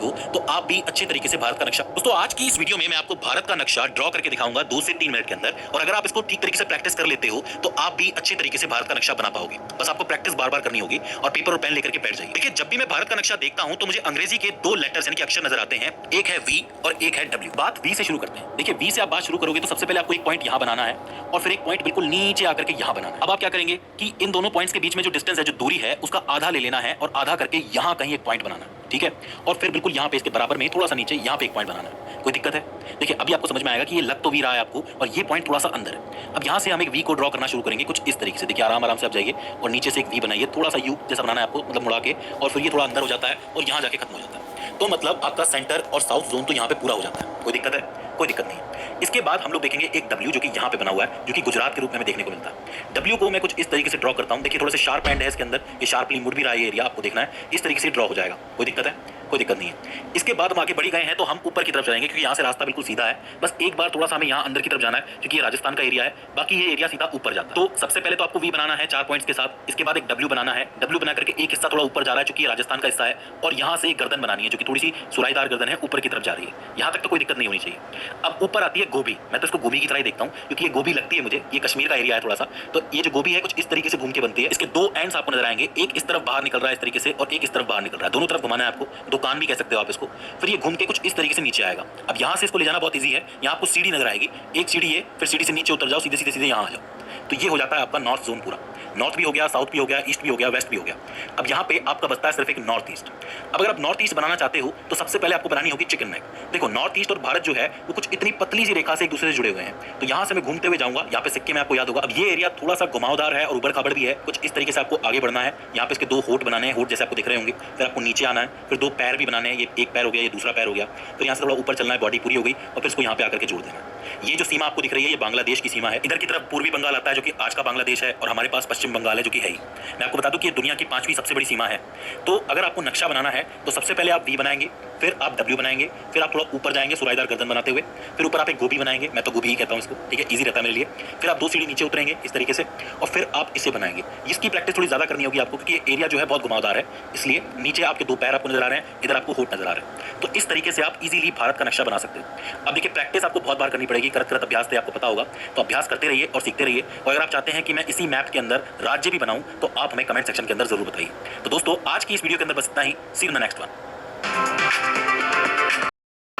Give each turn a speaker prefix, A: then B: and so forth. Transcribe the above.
A: हो तो आप भी अच्छे तरीके से भारत का नक्शा। दोस्तों आज की इस वीडियो में मैं आपको भारत का नक्शा ड्रॉ करके दिखाऊंगा 2 से 3 मिनट के अंदर, और अगर आप इसको ठीक तरीके से प्रैक्टिस कर लेते हो तो आप भी अच्छे तरीके से भारत का नक्शा बना पाओगे। बस आपको प्रैक्टिस बार बार करनी होगी और पेपर और पेन लेकर के बैठ जाइए। देखिए जब भी मैं भारत का नक्शा देखता हूं तो मुझे अंग्रेजी के 2 लेटर्स यानी कि अक्षर नजर आते हैं, एक है वी और एक है डब्ल्यू। बात वी से शुरू करते हैं। देखिए वी से आप बात शुरू करोगे तो सबसे पहले आपको एक पॉइंट यहां बनाना है और फिर एक पॉइंट बिल्कुल नीचे आकर के यहां बनाना है। अब आप क्या करेंगे कि इन दोनों पॉइंट्स के बीच में जो डिस्टेंस है, जो दूरी है, उसका आधा ले लेना है और आधा करके यहां कहीं एक पॉइंट बनाना है, ठीक है। और फिर बिल्कुल यहां पे इसके बराबर में थोड़ा सा नीचे यहां पे एक पॉइंट बनाना है। कोई दिक्कत है? देखिए अभी आपको समझ में आएगा कि ये लग तो वी रहा है आपको और ये पॉइंट थोड़ा सा अंदर है। अब यहां से हम एक वी को ड्रॉ करना शुरू करेंगे कुछ इस तरीके से। देखिए आराम आराम से आप जाइए और नीचे से एक वी बनाइए, थोड़ा सा यू जैसा बनाना है आपको, मतलब मुड़ा के, और फिर ये थोड़ा अंदर हो जाता है और यहां जाके खत्म हो जाता है। तो मतलब आपका सेंटर और साउथ जोन तो यहां पे पूरा हो जाता है। कोई दिक्कत है? कोई दिक्कत नहीं। इसके बाद हम लोग देखेंगे एक डब्ल्यू जो कि यहां पे बना हुआ है, जो कि गुजरात के रूप में हमें देखने को मिलता है। डब्ल्यू को मैं कुछ इस तरीके से ड्रॉ करता हूं। देखिए थोड़ा सा शार्प एंड है इसके अंदर, ये शार्पली मुड़ भी रहा है ये एरिया, आपको देखना है। इस तरीके से ड्रॉ हो जाएगा। कोई दिक्कत है? कोई दिक्कत नहीं है। इसके बाद हम आगे बढ़ी गए हैं तो हम ऊपर की तरफ जाएंगे क्योंकि यहाँ से रास्ता बिल्कुल सीधा है। बस एक बार थोड़ा सा हमें यहाँ अंदर की तरफ जाना है क्योंकि ये राजस्थान का एरिया है, बाकी ये एरिया सीधा ऊपर जाता है। तो सबसे पहले तो आपको वी बनाना है 4 पॉइंट्स के साथ। इसके बाद एक डब्ल्यू बनाना है। डब्ल्यू बना करके एक हिस्सा थोड़ा ऊपर जा रहा है क्योंकि ये राजस्थान का हिस्सा है, और यहाँ से एक गर्दन बनानी है जो कि थोड़ी सी सुराईदार गर्दन है, ऊपर की तरफ जा रही है। यहाँ तक तो कोई दिक्कत नहीं होनी चाहिए। अब ऊपर आती है गोभी। मैं तो इसको गोभी की तरह ही देखता हूँ क्योंकि ये गोभी लगती है मुझे। ये कश्मीर का एरिया है थोड़ा सा, तो ये जो गोभी है कुछ इस तरीके से घूम के बनती है। इसके 2 एंड्स आपको नजर आएंगे, एक इस तरफ बाहर निकल रहा है इस तरीके से और एक इस तरफ बाहर निकल रहा है। दोनों तरफ घुमाना है आपको, दुकान भी कह सकते हो आप इसको। फिर ये घूम के कुछ इस तरीके से नीचे आएगा। अब यहाँ से इसको ले जाना बहुत ईजी है। यहाँ आपको सीढ़ी नजर आएगी, एक सीढ़ी है, फिर सीढ़ी से नीचे उतर जाओ, सीधे सीधे सीधे यहाँ आ जाओ। तो ये हो जाता है आपका नॉर्थ जोन पूरा। नॉर्थ भी हो गया, साउथ भी हो गया, ईस्ट भी हो गया, वेस्ट भी हो गया। अब यहाँ पे आपका बचता है सिर्फ एक नॉर्थ ईस्ट। अब अगर आप नॉर्थ ईस्ट बनाना चाहते हो तो सबसे पहले आपको बनानी होगी चिकन नेक। देखो नॉर्थ ईस्ट और भारत जो है वो कुछ इतनी पतली सी रेखा से एक दूसरे से जुड़े हुए हैं। तो यहाँ से मैं घूमते हुए जाऊंगा, यहाँ पे सिक्के में आपको याद होगा। अब ये एरिया थोड़ा सा घुमावदार है और उबड़ खाबड़ भी है, कुछ इस तरीके से आपको आगे बढ़ना है। यहाँ पे इसके 2 होठ बनाने हैं, होठ जैसे आपको दिख रहे होंगे। फिर आपको नीचे आना है, फिर 2 पैर भी बनाने हैं। ये एक पैर हो गया, ये दूसरा पैर हो गया। फिर यहाँ से थोड़ा ऊपर चलना है, बॉडी पूरी हो गई, और फिर इसको यहाँ पे आकर के जोड़ देना है। ये जो सीमा आपको दिख रही है ये बांग्लादेश की सीमा है। इधर की तरफ पूर्वी बंगाल आता है जो कि आज का बांग्लादेश है, और हमारे पास पश्चिम बंगाल है जो कि है ही। मैं आपको बता दूं कि ये दुनिया की 5वीं सबसे बड़ी सीमा है। तो अगर आपको नक्शा बनाना है तो सबसे पहले आप वी बनाएंगे, फिर आप डब्ल्यू बनाएंगे, फिर आप थोड़ा ऊपर जाएंगे सुराईदार गर्दन बनाते हुए, फिर ऊपर आप एक गोभी बनाएंगे। मैं तो गोभी ही कहता हूं इसको, ठीक है, इजी रहता है मेरे लिए। फिर आप 2 सीढ़ी नीचे उतरेंगे इस तरीके से, और फिर आप इसे बनाएंगे। इसकी प्रैक्टिस थोड़ी ज्यादा करनी होगी आपको क्योंकि एरिया जो है बहुत घुमावदार है, इसलिए नीचे आपके 2 पैर आपको नजर आ रहे हैं, इधर आपको होठ नजर आ रहे हैं। तो इस तरीके से आप इजीली भारत का नक्शा बना सकते हो। अब देखिए प्रैक्टिस आपको बहुत बार करनी पड़ेगी, करत करत अभ्यास से आपको पता होगा। तो अभ्यास करते रहिए और सीखते रहिए। और अगर आप चाहते हैं कि मैं इसी मैप के अंदर राज्य भी बनाऊं तो आप हमें कमेंट सेक्शन के अंदर जरूर बताइए। तो दोस्तों आज की इस वीडियो के अंदर बस इतना ही। See you in the next one.